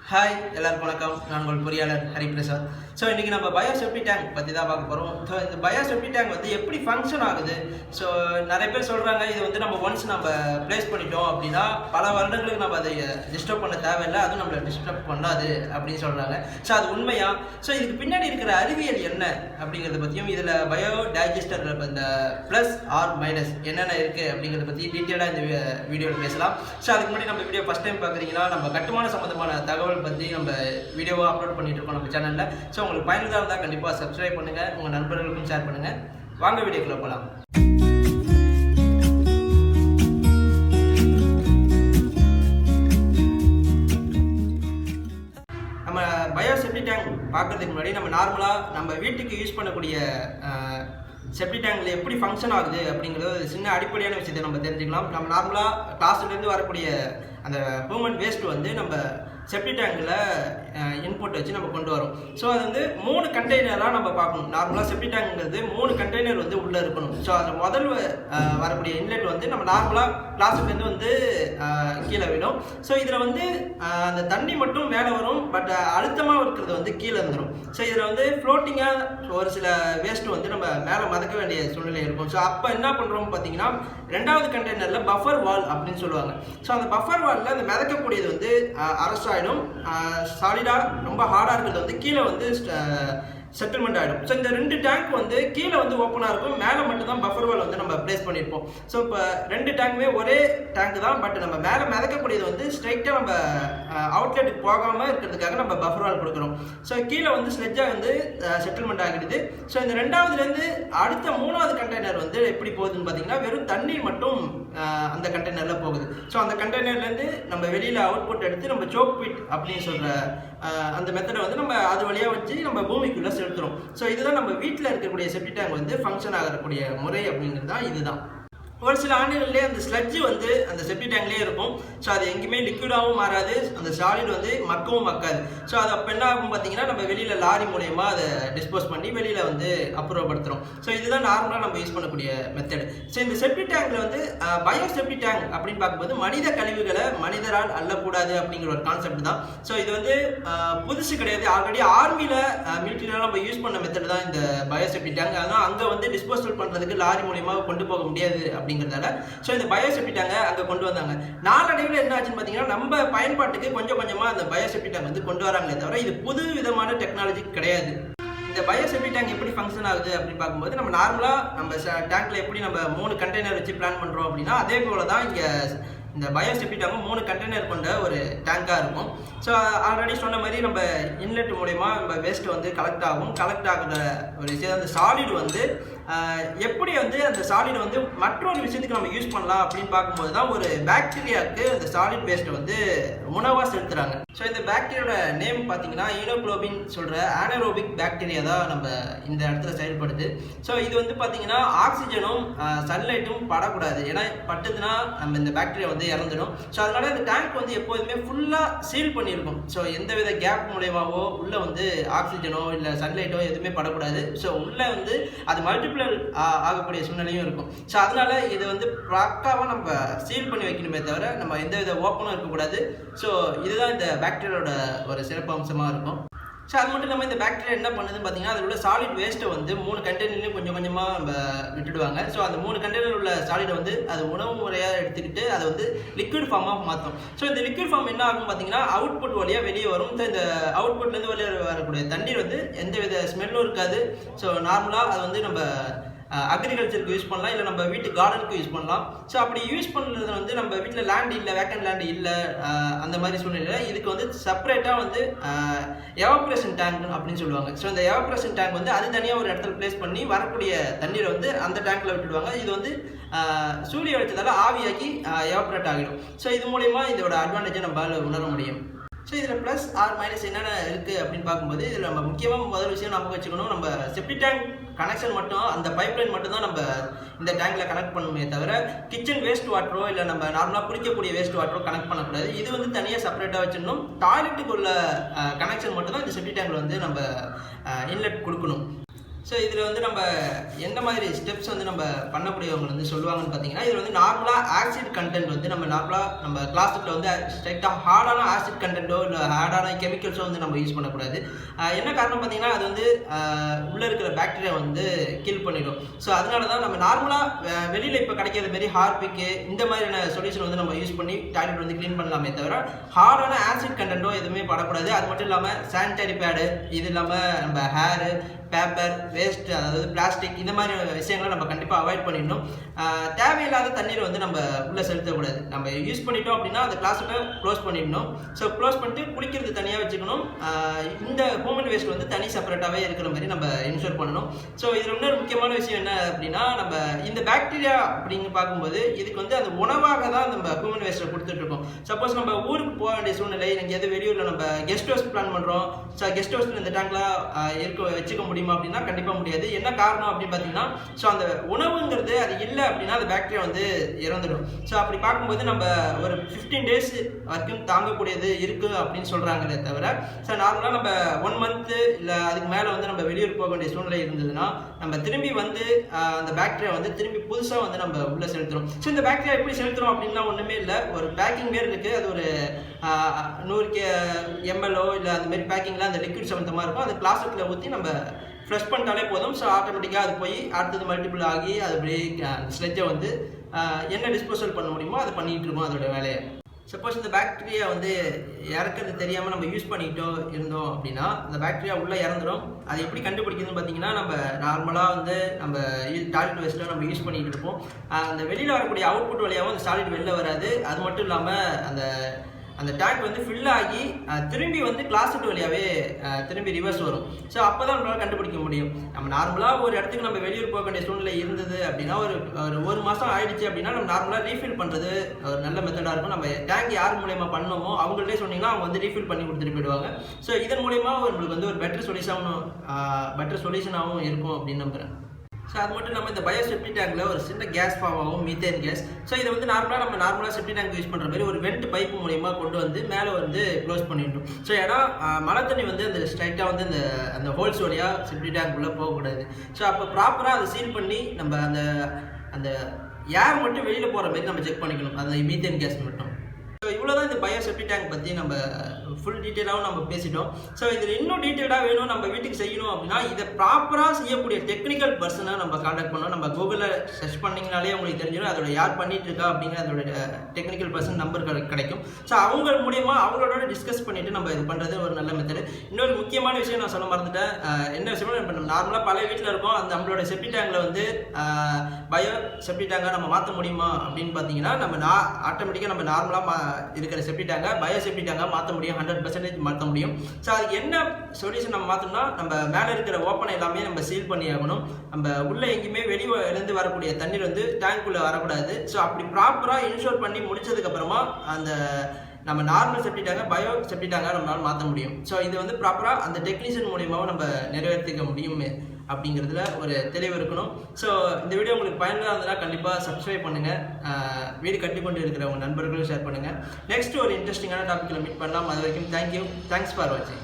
Hi எல்லாருக்கும் வணக்கம். நான் உங்கள் பொறியாளர் ஹரிபிரசாத். ஸோ இன்றைக்கி நம்ம பயோசெப்டி டேங்க் பற்றி தான் பார்க்க போகிறோம். ஸோ இந்த பயோசெப்டி டேங்க் வந்து எப்படி ஃபங்க்ஷன் ஆகுது. ஸோ நிறைய பேர் சொல்கிறாங்க இது வந்து நம்ம ஒன்ஸ் நம்ம ப்ளேஸ் பண்ணிட்டோம் அப்படின்னா பல வருடங்களுக்கு நம்ம அதை டிஸ்டர்ப் பண்ண தேவையில்லை, அதுவும் நம்மளை டிஸ்டர்ப் பண்ணாது அப்படின்னு சொல்கிறாங்க. ஸோ அது உண்மையா? ஸோ இதுக்கு பின்னாடி இருக்கிற அறிவியல் என்ன அப்படிங்கிறத பற்றியும் இதில் பயோ டைஜஸ்டரில் இந்த ப்ளஸ் ஆர் மைனஸ் என்னென்ன இருக்குது அப்படிங்கிறத பற்றி டீட்டெயிலாக இந்த வீடியோவில் பேசலாம். ஸோ அதுக்கு முன்னாடி நம்ம வீடியோ ஃபஸ்ட் டைம் பார்க்குறீங்கன்னா நம்ம கட்டுமான சம்மந்தமான தகவல் பற்றி நம்ம வீடியோவாக அப்லோட் பண்ணிட்டு இருக்கோம் நம்ம சேனலில். ஸோ உங்களுக்கு பயனுள்ளதாக இருந்தால் கண்டிப்பாக சப்ஸ்கிரைப் பண்ணுங்கள், உங்கள் நண்பர்களுக்கும் ஷேர் பண்ணுங்கள். வாங்க வீடியோக்குள்ள போகலாம். நம்ம பயோசெப்டி டேங்க் பார்க்கறதுக்கு முன்னாடி நம்ம நார்மலாக நம்ம வீட்டுக்கு யூஸ் பண்ணக்கூடிய செப்டி டேங்கில் எப்படி ஃபங்க்ஷன் ஆகுது அப்படிங்கிறது ஒரு சின்ன அடிப்படையான விஷயத்தை நம்ம தெரிஞ்சுக்கலாம். நம்ம நார்மலாக கிளாஸ்லேருந்து வரக்கூடிய அந்த ஹியூமன் வேஸ்ட் வந்து நம்ம செப்டி டேங்கில் இன்புட் வச்சு நம்ம கொண்டு வரோம். ஸோ அது வந்து 3 கண்டெய்னராக நம்ம பார்க்கணும். நார்மலாக செப்டி டேங்க்ங்கிறது 3 கண்டெய்னர் வந்து உள்ளே இருக்கணும். ஸோ அதில் முதல் வரக்கூடிய இன்லெட் வந்து நம்ம நார்மலாக கிளாஸ்லேருந்து வந்து கீழே விடும். ஸோ இதில் வந்து அந்த தண்ணி மட்டும் மேலே வரும், பட் அழுத்தமாக இருக்கிறது வந்து கீழே வந்துடும். ஸோ இதில் வந்து ஃப்ளோட்டிங்காக ஒரு சில வேஸ்ட்டு வந்து நம்ம மேலே மதக்க வேண்டிய சூழ்நிலை இருக்கும். ஸோ அப்போ என்ன பண்ணுறோம் பார்த்தீங்கன்னா, 2வது கண்டெய்னரில் பஃபர் வால் அப்படின்னு சொல்லுவாங்க. ஸோ அந்த பஃபர் வாலில் அந்த மிதக்கக்கூடியது வந்து அரஸ்ட் ஆகிடும். சாலிடாக ரொம்ப ஹார்டாக இருக்கிறது வந்து கீழே வந்து செட்டில்மெண்ட் ஆகிடும். ஸோ இந்த 2 டேங்க் வந்து கீழே வந்து ஓப்பனாக இருக்கும், மேலே மட்டும் தான் பஃபர் வால் வந்து நம்ம ப்ளேஸ் பண்ணியிருப்போம். ஸோ இப்போ 2 டேங்குமே ஒரே டேங்க் தான், பட் நம்ம மேலே மிதக்கக்கூடியது வந்து ஸ்ட்ரைட்டாக நம்ம அவுட்லெட்டுக்கு போகாமல் இருக்கிறதுக்காக நம்ம பஃபர் வால் கொடுக்குறோம். ஸோ கீழே வந்து ஸ்லெட்ஜாக வந்து செட்டில்மெண்ட் ஆகிடுது. ஸோ இந்த 2வதுலேருந்து அடுத்த 3வது கண்டெய்னர் வந்து எப்படி போகுதுன்னு பார்த்தீங்கன்னா, வெறும் தண்ணீர் மட்டும் அந்த கண்டெய்னரில் போகுது. ஸோ அந்த கண்டெய்னர்லேருந்து நம்ம வெளியில் அவுட்புட் எடுத்து நம்ம சோக் பிட் அப்படின்னு சொல்கிற அந்த மெத்தடை வந்து நம்ம அது வழியாக வச்சு நம்ம பூமிக்குள்ளே செலுத்துகிறோம். ஸோ இதுதான் நம்ம வீட்டில் இருக்கக்கூடிய செப்டி டேங்க் வந்து ஃபங்க்ஷன் ஆகக்கூடிய முறை அப்படிங்கிறது தான் இதுதான். ஒரு சில ஆண்டுகள்லேயே அந்த ஸ்லட்ஜு வந்து அந்த செப்டி டேங்க்லேயே இருக்கும். ஸோ அது எங்கேயுமே லிக்விடாகவும் மாறாது, அந்த சாலிட் வந்து மக்கவும் மக்காது. ஸோ அது அப்போ என்ன ஆகும் பார்த்தீங்கன்னா, நம்ம வெளியில் லாரி மூலயமா அதை டிஸ்போஸ் பண்ணி வெளியில் வந்து அப்புறப்படுத்துகிறோம். ஸோ இதுதான் நார்மலாக நம்ம யூஸ் பண்ணக்கூடிய மெத்தடு. ஸோ இந்த செப்டி டேங்கில் வந்து பயோ செப்டி டேங்க் அப்படின்னு பார்க்கும்போது மனித கழிவுகளை மனிதரால் அள்ளக்கூடாது அப்படிங்கிற ஒரு கான்செப்ட் தான். ஸோ இது வந்து புதுசு கிடையாது. ஆல்ரெடி ஆர்மியில் மிலிட்டரியில் நம்ம யூஸ் பண்ண மெத்தட் தான் இந்த பயோ செப்டி டேங்க். ஆனால் அங்கே வந்து டிஸ்போசல் பண்ணுறதுக்கு லாரி மூலயமா கொண்டு போக முடியாது அப்படிங்கிறதால ஸோ இந்த பயோசெப்டி டேங்கை அங்கே கொண்டு வந்தாங்க. நாளடைவில் என்ன ஆச்சுன்னு பார்த்தீங்கன்னா, நம்ம பயன்பாட்டுக்கு கொஞ்சம் கொஞ்சமாக அந்த பயோசெப்டி டேங்க் வந்து கொண்டு வராங்களே தவிர இது புது விதமான டெக்னாலஜி கிடையாது. இந்த பயோசெப்டி டேங்க் எப்படி ஃபங்க்ஷன் ஆகுது அப்படின்னு பார்க்கும்போது, நம்ம நார்மலாக நம்ம டேங்க்ல எப்படி நம்ம 3 கண்டெய்னர் வச்சு பிளான் பண்ணுறோம் அப்படின்னா, அதே போல தான் இங்கே இந்த பயோசெப்டி டேங்கும் 3 கண்டெய்னர் கொண்ட ஒரு டேங்காக இருக்கும். ஸோ ஆல்ரெடி சொன்ன மாதிரி நம்ம இன்லெட் மூலயமா நம்ம வேஸ்ட்டு வந்து கலெக்ட் ஆகுற ஒரு விஷயம். அந்த சாலிட் வந்து எப்படி வந்து அந்த சாலிட் வந்து மற்றொரு விஷயத்துக்கு நம்ம யூஸ் பண்ணலாம் அப்படின்னு பார்க்கும்போது தான் ஒரு பாக்டீரியாவுக்கு அந்த சாலிட் வேஸ்ட்டை வந்து உணவாக செலுத்துகிறாங்க. ஸோ இந்த பாக்டீரியோட நேம் பார்த்தீங்கன்னா ஹீமோகுளோபின் சொல்கிற ஆனரோபிக் பாக்டீரியா தான் நம்ம இந்த இடத்துல செயல்படுது. ஸோ இது வந்து பார்த்தீங்கன்னா ஆக்சிஜனும் சன்லைட்டும் படக்கூடாது, ஏன்னா பட்டுதுன்னா நம்ம இந்த பாக்டீரியா வந்து இறந்துடும். ஸோ அதனால இந்த டேங்க் வந்து எப்போதுமே ஃபுல்லாக சீல் பண்ணியிருக்கும். ஸோ எந்தவித கேப் மூலயமாவோ உள்ளே வந்து ஆக்சிஜனோ இல்லை சன்லைட்டோ எதுவுமே படக்கூடாது. ஸோ உள்ளே வந்து அது மல்டிபிள் ஆகக்கூடிய சூழ்நிலையும் இருக்கும். ஸோ அதனால இதை வந்து பக்காவாக நம்ம சீல் பண்ணி வைக்கணுமே தவிர நம்ம எந்தவித ஓப்பனும் இருக்கக்கூடாது. ஸோ இதுதான் இந்த பாக்டீரியாவோட ஒரு சிறப்பு அம்சமாக இருக்கும். ஸோ அது மட்டும் இல்லாமல் இந்த பாக்டீரியா என்ன பண்ணுதுன்னு பார்த்தீங்கன்னா, அதில் உள்ள சாலிட் வேஸ்ட்டை வந்து 3 கண்டெய்னர்லையும் கொஞ்சம் கொஞ்சமாக நம்ம விட்டுடுவாங்க. ஸோ அந்த 3 கண்டெய்னர் உள்ள சாலிடை வந்து அது உணவு முறையாக எடுத்துக்கிட்டு அதை வந்து லிக்விட் ஃபார்மாக மாற்றும். ஸோ இந்த லிக்விட் ஃபார்ம் என்ன ஆகும் பார்த்தீங்கன்னா, அவுட்புட் வழியாக வெளியே வரும். ஸோ இந்த அவுட்புட்லேருந்து வெளியே வரக்கூடிய தண்ணீர் வந்து எந்தவித ஸ்மெல்லும் இருக்காது. ஸோ நார்மலாக அது வந்து நம்ம அக்ரிகல்ச்சருக்கு யூஸ் பண்ணலாம், இல்லை நம்ம வீட்டு கார்டனுக்கு யூஸ் பண்ணலாம். ஸோ அப்படி யூஸ் பண்ணுறது வந்து நம்ம வீட்டில் லேண்ட் இல்லை, வேக்கண்ட் லேண்ட் இல்லை, அந்த மாதிரி சூழ்நிலையில் இதுக்கு வந்து செப்பரேட்டாக வந்து எவாப்ரேஷன் டேங்க் அப்படின்னு சொல்லுவாங்க. ஸோ இந்த எவாப்ரேஷன் டேங்க் வந்து அது தனியாக ஒரு இடத்துல ப்ளேஸ் பண்ணி வரக்கூடிய தண்ணீரை வந்து அந்த டேங்க்கில் விட்டுடுவாங்க. இது வந்து சூரிய வெளிச்சத்தால் ஆவியாக்கி எவாப்ரேட் ஆகிடும். ஸோ இது மூலயமா இதோட அட்வான்டேஜை நம்மளால் உணர முடியும். ஸோ இதில் ப்ளஸ் ஆர் மைனஸ் என்னென்ன இருக்குது அப்படின்னு பார்க்கும்போது, இதில் நம்ம முக்கியமாக முதல் விஷயம் நம்ம வச்சுக்கணும், நம்ம செப்டி டேங்க் கனெக்ஷன் மட்டும் அந்த பைப்லைன் மட்டும் தான் நம்ம இந்த டேங்கில் கனெக்ட் பண்ணுமே தவிர கிச்சன் வேஸ்ட் வாட்டரோ இல்லை நம்ம நார்மலாக குடிக்கக்கூடிய வேஸ்ட் வாட்டரோ கனெக்ட் பண்ணக்கூடாது. இது வந்து தனியாக செப்பரேட்டாக வச்சிடணும். டாய்லெட்டுக்கு உள்ள கனெக்ஷன் மட்டும் தான் இந்த செப்டி டேங்கில் வந்து நம்ம இன்லெட் கொடுக்கணும். ஸோ இதில் வந்து நம்ம எந்த மாதிரி ஸ்டெப்ஸ் வந்து நம்ம பண்ணக்கூடியவங்க வந்து சொல்லுவாங்கன்னு பார்த்தீங்கன்னா, இதில் வந்து நார்மலாக ஆசிட் கண்டென்ட் வந்து நம்ம கிளாஸில் வந்து ஸ்ட்ரைட்டாக ஹார்டான ஆசிட் கண்டென்ட்டோ இல்லை ஹார்டான கெமிக்கல்ஸோ வந்து நம்ம யூஸ் பண்ணக்கூடாது. என்ன காரணம் பார்த்தீங்கன்னா, அது வந்து உள்ளே இருக்கிற பாக்டீரியா வந்து கில் பண்ணிடும். ஸோ அதனால தான் நம்ம நார்மலாக வெளியில் இப்போ கிடைக்கிற மாரி ஹார்பிக்கு இந்த மாதிரியான சொல்யூஷன் வந்து நம்ம யூஸ் பண்ணி டாய்லெட் வந்து க்ளீன் பண்ணலாமே தவிர ஹார்டான ஆசிட் கண்டென்ட்டோ எதுவுமே படக்கூடாது. அது மட்டும் இல்லாமல் சானிடரி பேடு, இது இல்லாமல் நம்ம ஹேரு, பேப்பர் வேஸ்ட், அதாவது பிளாஸ்டிக், இந்த மாதிரி விஷயங்களை நம்ம கண்டிப்பாக அவாய்ட் பண்ணிடணும். தேவையில்லாத தண்ணீரை வந்து நம்ம உள்ளே செலுத்தக்கூடாது. நம்ம யூஸ் பண்ணிட்டோம் அப்படின்னா அந்த கிளாஸை க்ளோஸ் பண்ணிடணும். ஸோ க்ளோஸ் பண்ணிட்டு குளிக்கிறது தனியாக வச்சுக்கணும். இந்த ஹியூமன் வேஸ்ட் வந்து தனி செப்பரேட்டாகவே இருக்கிற மாதிரி நம்ம இன்ஷூர் பண்ணணும். ஸோ இதில் இன்னொரு முக்கியமான விஷயம் என்ன அப்படின்னா, நம்ம இந்த பாக்டீரியா அப்படின்னு பார்க்கும்போது இதுக்கு வந்து அந்த உணவாக தான் நம்ம ஹியூமன் வேஸ்ட்டை கொடுத்துட்ருக்கோம். சப்போஸ் நம்ம ஊருக்கு போக வேண்டிய சூழ்நிலை, எங்கேயாவது வெளியூரில் நம்ம கெஸ்ட் ஹவுஸ் பிளான் பண்ணுறோம். ஸோ கெஸ்ட் ஹவுஸில் இந்த டேங்க்லாம் வச்சுக்க முடியுமா அப்படின்னா கண்டிப்பாக முடியாது. என்ன காரணம் அப்படின்னு பார்த்தீங்கன்னா, ஸோ அந்த உணவுங்கிறது அது இல்லை அப்படின்னா அந்த பாக்டீரியா வந்து இறந்துடும். ஸோ அப்படி பார்க்கும்போது நம்ம ஒரு 15 days வரைக்கும் தாங்கக்கூடியது இருக்குது அப்படின்னு சொல்கிறாங்களே தவிர, ஸோ நார்மலாக நம்ம 1 month இல்லை அதுக்கு மேலே வந்து நம்ம வெளியூர் போக வேண்டிய சூழ்நிலை இருந்ததுன்னா நம்ம திரும்பி வந்து அந்த பாக்டீரியா வந்து திரும்பி புதுசாக வந்து நம்ம உள்ளே செலுத்துகிறோம். ஸோ இந்த பாக்டீரியா எப்படி செலுத்துகிறோம் அப்படின்னா ஒன்றுமே இல்லை, ஒரு பேக்கிங் மாரி இருக்குது. அது ஒரு 100 ml இல்லை அந்த மாதிரி பேக்கிங்கில் அந்த லிக்விட் சம்மந்தமாக இருக்கும். அது கிளாஸில் ஊற்றி நம்ம ஃப்ரெஷ் பண்ணிட்டாலே போதும். ஸோ ஆட்டோமேட்டிக்காக அது போய் அடுத்தது மல்டிபிள் ஆகி அது அப்படியே ஸ்லெட்ஜை வந்து என்ன டிஸ்போசல் பண்ண முடியுமோ அதை பண்ணிகிட்டு இருக்கோம் அதோட வேலையை. சப்போஸ் இந்த பாக்டீரியா வந்து இறக்கிறது தெரியாமல் நம்ம யூஸ் பண்ணிக்கிட்டோ இருந்தோம் அப்படின்னா அந்த பாக்டீரியா உள்ளே இறந்துடும். அது எப்படி கண்டுபிடிக்குதுன்னு பார்த்தீங்கன்னா, நம்ம நார்மலாக வந்து நம்ம டாய்லெட் வேஸ்ட்டில் நம்ம யூஸ் பண்ணிகிட்டு இருப்போம். அந்த வெளியில் வரக்கூடிய அவுட்புட் வழியாகவும் அந்த சாலிட் வெளில வராது. அது மட்டும் இல்லாமல் அந்த டேங்க் வந்து ஃபில் ஆகி திரும்பி வந்து கிளாஸ்ட் வழியாகவே திரும்பி ரிவர்ஸ் வரும். ஸோ அப்போ தான் நம்மளால் கண்டுபிடிக்க முடியும். நம்ம நார்மலாக ஒரு இடத்துக்கு நம்ம வெளியூர் போக வேண்டிய சூழ்நிலை இருந்தது அப்படின்னா ஒரு மாதம் ஆயிடுச்சு அப்படின்னா நம்ம நார்மலாக ரீஃபில் பண்ணுறது ஒரு நல்ல மெத்தடாக இருக்கும். நம்ம டேங்க் யார் மூலயமா பண்ணோமோ அவங்கள்ட்டே சொன்னீங்கன்னா அவங்க வந்து ரீஃபில் பண்ணி கொடுத்துட்டு போயிடுவாங்க. ஸோ இதன் மூலயமா உங்களுக்கு வந்து ஒரு பெட்டர் சொல்யூஷனாகவும் இருக்கும் அப்படின்னு நம்புகிறேன். ஸோ அது மட்டும் இல்லாமல் இந்த பயோசெப்டி டேங்கில் ஒரு சின்ன கேஸ் ஃபார்ம் ஆகும், மீத்தேன் கேஸ். ஸோ இதை வந்து நார்மலாக செப்டி டேங்க் யூஸ் பண்ணுற மாதிரி ஒரு வெண்ட் பைப்பு மூலிமா கொண்டு வந்து மேலே வந்து க்ளோஸ் பண்ணிடணும். ஸோ ஏன்னா மழை தண்ணி வந்து அந்த ஸ்ட்ரைட்டாக வந்து அந்த ஹோல்ஸ் வழியாக செப்டி டேங்க் உள்ளே போகக்கூடாது. ஸோ அப்போ ப்ராப்பராக அதை சீல் பண்ணி நம்ம அந்த ஏர் மட்டும் வெளியில் போகிற மாதிரி நம்ம செக் பண்ணிக்கணும், அந்த மீத்தேன் கேஸ் மட்டும். ஸோ இவ்வளோ தான் இந்த பயோசெப்டி டேங்க் பற்றி நம்ம ஃபுல் டீட்டெயிலாகவும் நம்ம பேசிட்டோம். ஸோ இதில் இன்னும் டீட்டெயிலாக வேணும் நம்ம வீட்டுக்கு செய்யணும் அப்படின்னா இதை ப்ராப்பராக செய்யக்கூடிய டெக்னிக்கல் பர்சனை நம்ம கான்டாக்ட் பண்ணோம். நம்ம கூகுளில் சர்ச் பண்ணிங்கனாலே உங்களுக்கு தெரிஞ்சிடும் அதோட யார் பண்ணிட்டு இருக்கா அப்படிங்கிற அதோட டெக்னிக்கல் பர்சன் நம்பர் கிடைக்கும். ஸோ அவங்க மூலியமாக அவங்களோட டிஸ்கஸ் பண்ணிவிட்டு நம்ம இது பண்ணுறது ஒரு நல்ல மெத்தடு. இன்னொரு முக்கியமான விஷயம் நான் சொல்ல மறந்துட்டேன். என்ன விஷயம்னா, இப்போ நம்ம நார்மலாக பழைய வீட்டில் இருக்கோம், அந்த நம்மளோட செப்டி டேங்கில் வந்து பயோ செப்டி டேங்கை நம்ம மாற்ற முடியுமா அப்படின்னு பார்த்தீங்கன்னா நம்ம ஆட்டோமேட்டிக்காக நம்ம நார்மலாக இருக்கிற செப்டி டேங்கை பயோ செப்டி டேங்கை மாற்ற முடியும், 100% மாற்ற முடியும். ஸோ அதுக்கு என்ன சொல்யூஷன் நம்ம மாற்றணும்னா, நம்ம மேலே இருக்கிற ஓப்பனை எல்லாமே நம்ம சீல் பண்ணி ஆகணும். நம்ம உள்ளே எங்கேயுமே வெளியிலேருந்து வரக்கூடிய தண்ணீர் வந்து டேங்க்குள்ளே வரக்கூடாது. ஸோ அப்படி ப்ராப்பராக இன்ஷூர் பண்ணி முடிச்சதுக்கப்புறமா அந்த நம்ம நார்மல் செப்டி டேங்கை பயோ செப்டி டேங்காக நம்மளால் மாற்ற முடியும். ஸோ இது வந்து ப்ராப்பராக அந்த டெக்னீஷியன் மூலியமாகவும் நம்ம நிறைவேற்றிக்க முடியுமே அப்படிங்கிறதுல ஒரு தெளிவு இருக்கணும். ஸோ இந்த வீடியோ உங்களுக்கு பயனுள்ளதாக இருந்ததுன்னா கண்டிப்பாக சப்ஸ்கிரைப் பண்ணுங்கள், வீடு கட்டிக்கொண்டு இருக்கிற உங்கள் நண்பர்களும் ஷேர் பண்ணுங்கள். நெக்ஸ்ட் ஒரு இன்ட்ரெஸ்டிங்கான டாப்பிக்கில் மீட் பண்ணலாம். அது வரைக்கும் தேங்க்யூ, தேங்க்ஸ் ஃபார் வாட்சிங்.